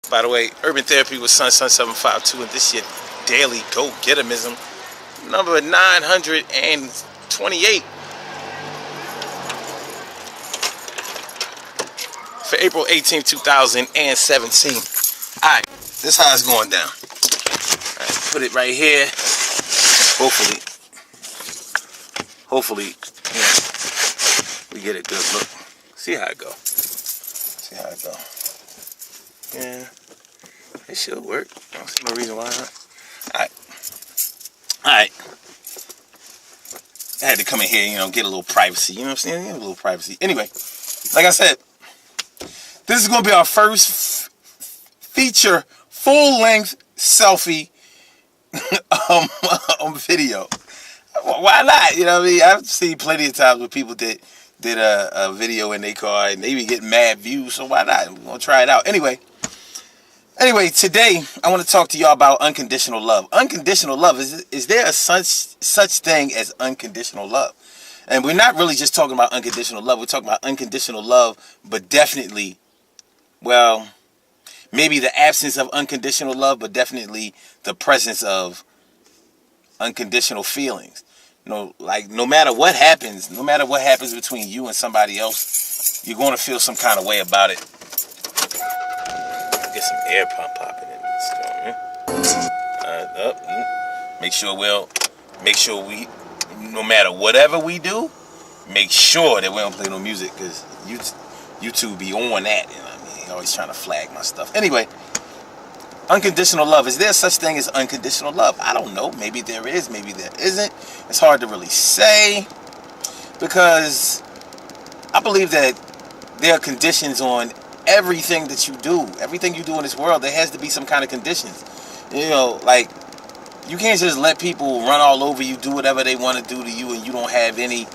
By the way, Urban Therapy with Sun752, and this your daily go-gettemism number 928 for April 18, 2017. Alright, this is how it's going down. Alright, put it right here. Hopefully, we get a good look. See how it go. Yeah, it should work. I don't see no reason why not. Alright. I had to come in here, get a little privacy. You know what I'm saying? A little privacy. Anyway, like I said, this is going to be our first feature full-length selfie video. Why not? You know what I mean? I've seen plenty of times where people did a video in their car and they be getting mad views, so why not? We're going to try it out. Anyway, today I want to talk to y'all about unconditional love. Unconditional love, is there a such thing as unconditional love? And we're not really just talking about unconditional love. We're talking about unconditional love, but definitely, well, maybe the absence of unconditional love, but definitely the presence of unconditional feelings. Like no matter what happens between you and somebody else, you're going to feel some kind of way about it. Get some air pump popping in this storm. Make sure we, no matter whatever we do, make sure that we don't play no music, because YouTube be on that. You know what I mean? Always trying to flag my stuff. Anyway, unconditional love. Is there such thing as unconditional love? I don't know. Maybe there is. Maybe there isn't. It's hard to really say, because I believe that there are conditions on everything that you do. Everything you do in this world, there has to be some kind of conditions. Like, you can't just let people run all over you, do whatever they want to do to you, and you don't have any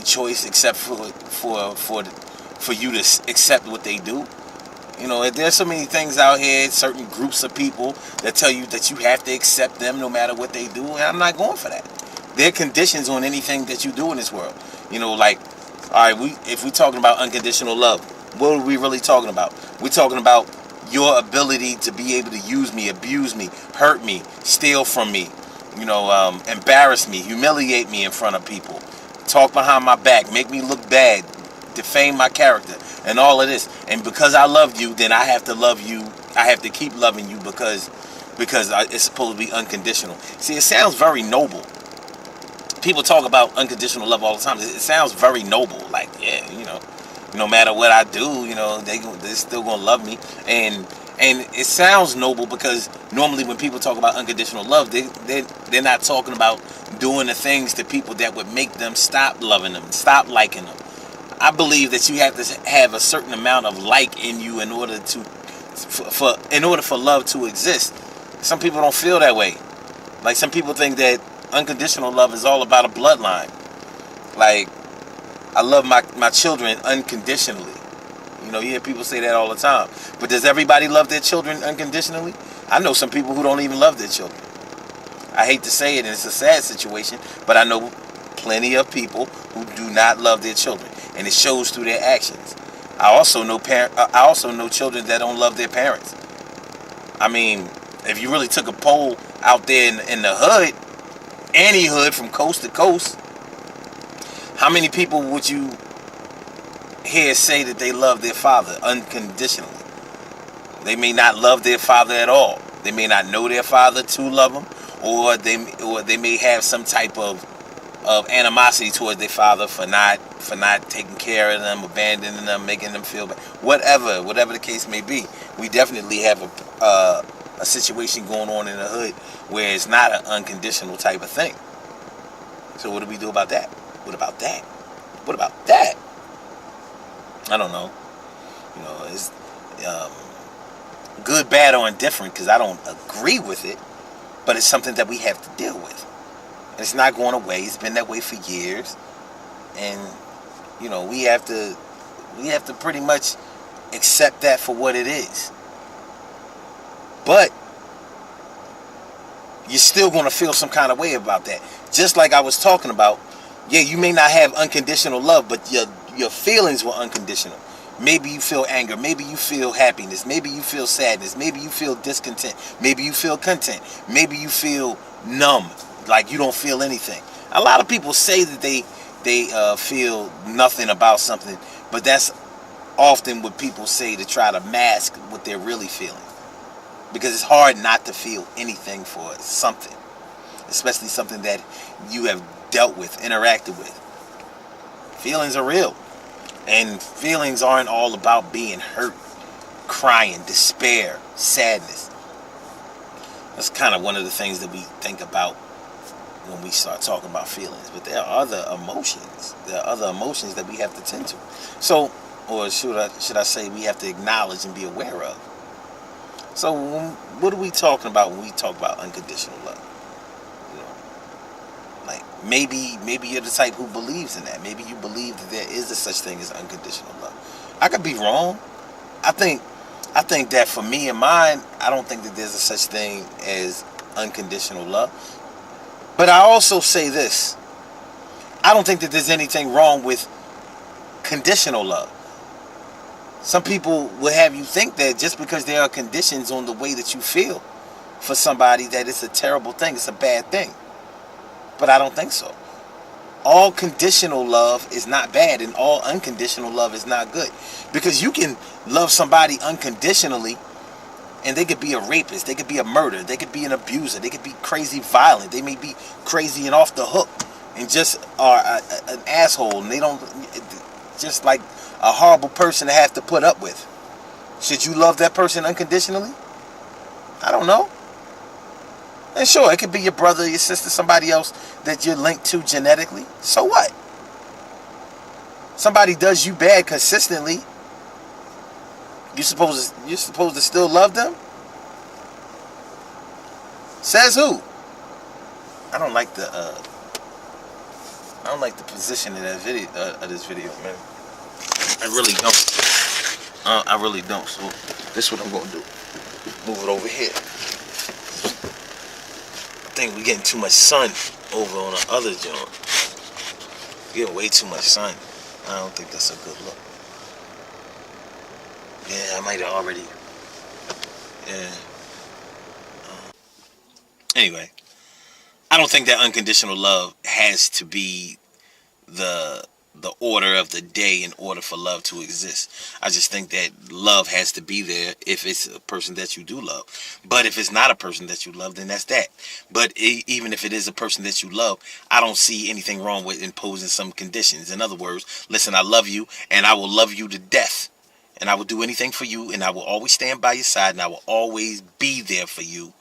choice except for you to accept what they do. There's so many things out here, certain groups of people that tell you that you have to accept them no matter what they do, and I'm not going for that. There are conditions on anything that you do in this world. Like, all right, if we're talking about unconditional love, what are we really talking about? We're talking about your ability to be able to use me, abuse me, hurt me, steal from me, embarrass me, humiliate me in front of people, talk behind my back, make me look bad, defame my character, and all of this. And because I love you, then I have to love you. I have to keep loving you because it's supposed to be unconditional. See, it sounds very noble. People talk about unconditional love all the time. It sounds very noble. Like, yeah, no matter what I do, they're still gonna love me. And it sounds noble because normally when people talk about unconditional love, they're not talking about doing the things to people that would make them stop loving them, stop liking them. I believe that you have to have a certain amount of like in you in order for love to exist. Some people don't feel that way. Like, some people think that unconditional love is all about a bloodline. Like, I love my children unconditionally. You hear people say that all the time. But does everybody love their children unconditionally? I know some people who don't even love their children. I hate to say it, and it's a sad situation, but I know plenty of people who do not love their children, and it shows through their actions. I also know children that don't love their parents. I mean, if you really took a poll out there in the hood, any hood from coast to coast, how many people would you hear say that they love their father unconditionally? They may not love their father at all. They may not know their father to love him, or they may have some type of animosity towards their father for not taking care of them, abandoning them, making them feel bad. Whatever the case may be, we definitely have a situation going on in the hood where it's not an unconditional type of thing. So what do we do about that? What about that? I don't know. It's good, bad, or indifferent, because I don't agree with it, but it's something that we have to deal with. It's not going away. It's been that way for years, and we have to pretty much accept that for what it is. But you're still going to feel some kind of way about that. Just like I was talking about, yeah, you may not have unconditional love, but your feelings were unconditional. Maybe you feel anger. Maybe you feel happiness. Maybe you feel sadness. Maybe you feel discontent. Maybe you feel content. Maybe you feel numb, like you don't feel anything. A lot of people say that they feel nothing about something, but that's often what people say to try to mask what they're really feeling. Because it's hard not to feel anything for something, especially something that you have dealt with, interacted with. Feelings are real. And feelings aren't all about being hurt, crying, despair, sadness. That's kind of one of the things that we think about when we start talking about feelings. But there are other emotions. There are other emotions that we have to tend to. So, or should I say we have to acknowledge and be aware of. So what are we talking about when we talk about unconditional love? You know, like maybe you're the type who believes in that. Maybe you believe that there is a such thing as unconditional love. I could be wrong. I think that for me and mine, I don't think that there's a such thing as unconditional love. But I also say this. I don't think that there's anything wrong with conditional love. Some people will have you think that just because there are conditions on the way that you feel for somebody, that it's a terrible thing, it's a bad thing. But I don't think so. All conditional love is not bad, and all unconditional love is not good. Because you can love somebody unconditionally, and they could be a rapist, they could be a murderer, they could be an abuser, they could be crazy violent, they may be crazy and off the hook, and just are an asshole, and they don't, just like a horrible person to have to put up with. Should you love that person unconditionally? I don't know. And sure, it could be your brother, your sister, somebody else that you're linked to genetically. So what? Somebody does you bad consistently. You're supposed to still love them? Says who? I don't like the position of that video, of this video, man. I really don't. I really don't. So this is what I'm gonna do. Move it over here. I think we're getting too much sun over on the other joint. We're getting way too much sun. I don't think that's a good look. Yeah, I might have already. Yeah. Anyway, I don't think that unconditional love has to be the order of the day in order for love to exist. I just think that love has to be there if it's a person that you do love. But if it's not a person that you love, then that's that. But even if it is a person that you love, I don't see anything wrong with imposing some conditions. In other words, listen, I love you and I will love you to death. And I will do anything for you, and I will always stand by your side, and I will always be there for you.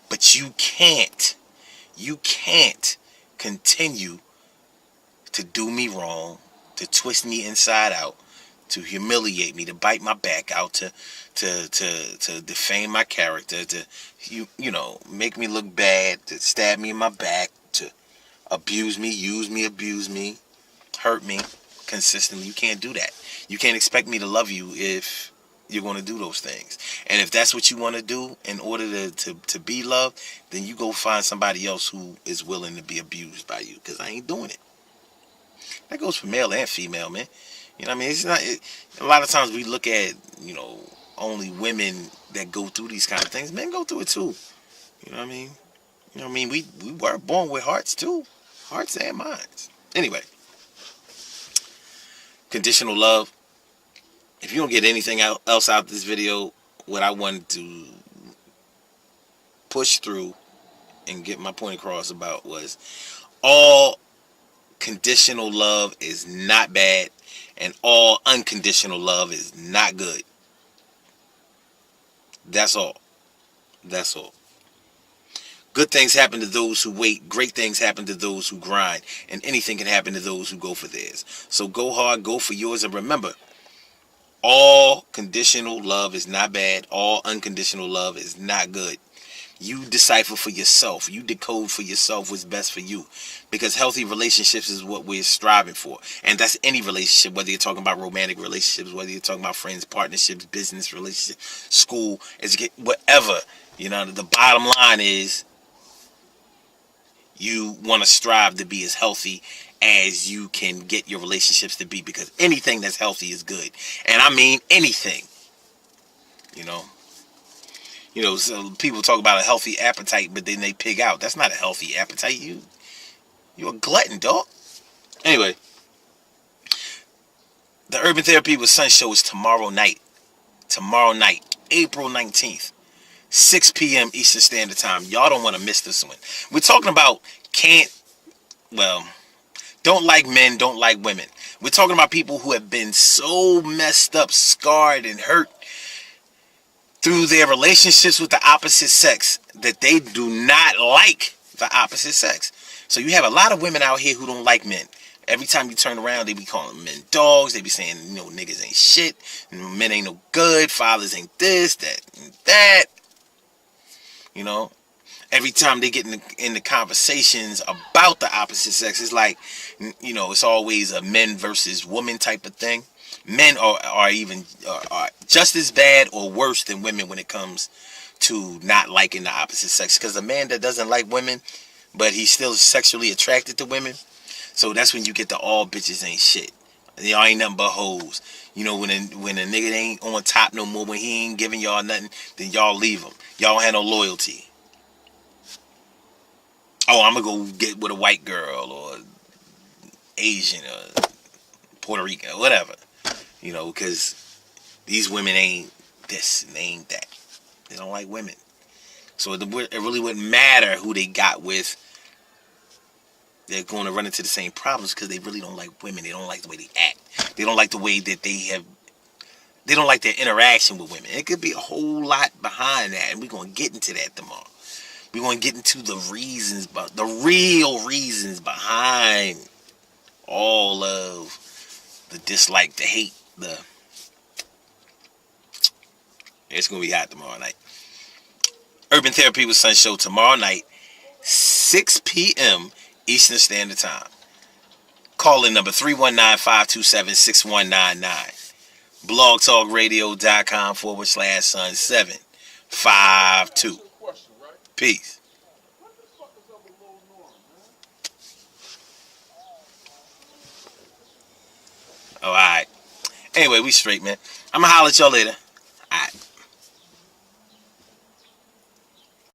But you can't continue to do me wrong, to twist me inside out, to humiliate me, to bite my back out, to defame my character, to you know, make me look bad, to stab me in my back, to abuse me, use me, abuse me, hurt me consistently. You can't do that. You can't expect me to love you if you're going to do those things. And if that's what you want to do in order to be loved, then you go find somebody else who is willing to be abused by you, because I ain't doing it. That goes for male and female, man. You know what I mean? It's not. A lot of times we look at, you know, only women that go through these kind of things. Men go through it too. You know what I mean? You know what I mean? We were born with hearts too, hearts and minds. Anyway, conditional love. If you don't get anything else out of this video, what I wanted to push through and get my point across about was all conditional love is not bad, and all unconditional love is not good. That's all. That's all. Good things happen to those who wait. Great things happen to those who grind. And anything can happen to those who go for theirs. So go hard, go for yours, and remember, all conditional love is not bad. All unconditional love is not good. You decipher for yourself. You decode for yourself what's best for you. Because healthy relationships is what we're striving for. And that's any relationship, whether you're talking about romantic relationships, whether you're talking about friends, partnerships, business relationships, school, whatever. You know, the bottom line is you want to strive to be as healthy as you can get your relationships to be, because anything that's healthy is good. And I mean anything. You know. So people talk about a healthy appetite, but then they pig out. That's not a healthy appetite. You're a glutton, dog. Anyway, the Urban Therapy with Sun show is tomorrow night. Tomorrow night, April 19th. 6 p.m. Eastern Standard Time. Y'all don't want to miss this one. We're talking about don't like men, don't like women. We're talking about people who have been so messed up, scarred, and hurt through their relationships with the opposite sex that they do not like the opposite sex. So you have a lot of women out here who don't like men. Every time you turn around, they be calling men dogs. They be saying, niggas ain't shit. Men ain't no good. Fathers ain't this, that, and that. Every time they get in the conversations about the opposite sex, it's like, it's always a men versus woman type of thing. Men are even just as bad or worse than women when it comes to not liking the opposite sex. Because a man that doesn't like women, but he's still sexually attracted to women, so that's when you get the all bitches ain't shit. Y'all ain't nothing but hoes. When a nigga ain't on top no more, when he ain't giving y'all nothing, then y'all leave him. Y'all don't have no loyalty. Oh, I'm going to go get with a white girl or Asian or Puerto Rican or whatever. Because these women ain't this and they ain't that. They don't like women. So it really wouldn't matter who they got with. They're going to run into the same problems because they really don't like women. They don't like the way they act. They don't like the way that they don't like their interaction with women. It could be a whole lot behind that, and we're going to get into that tomorrow. We're going to get into the reasons, but the real reasons behind all of the dislike, the hate, it's going to be hot tomorrow night. Urban Therapy with Sun show tomorrow night, 6 p.m. Eastern Standard Time. Call in number 319-527-6199. blogtalkradio.com/Sun752. Peace. All right. Anyway, we straight, man. I'm going to holler at y'all later.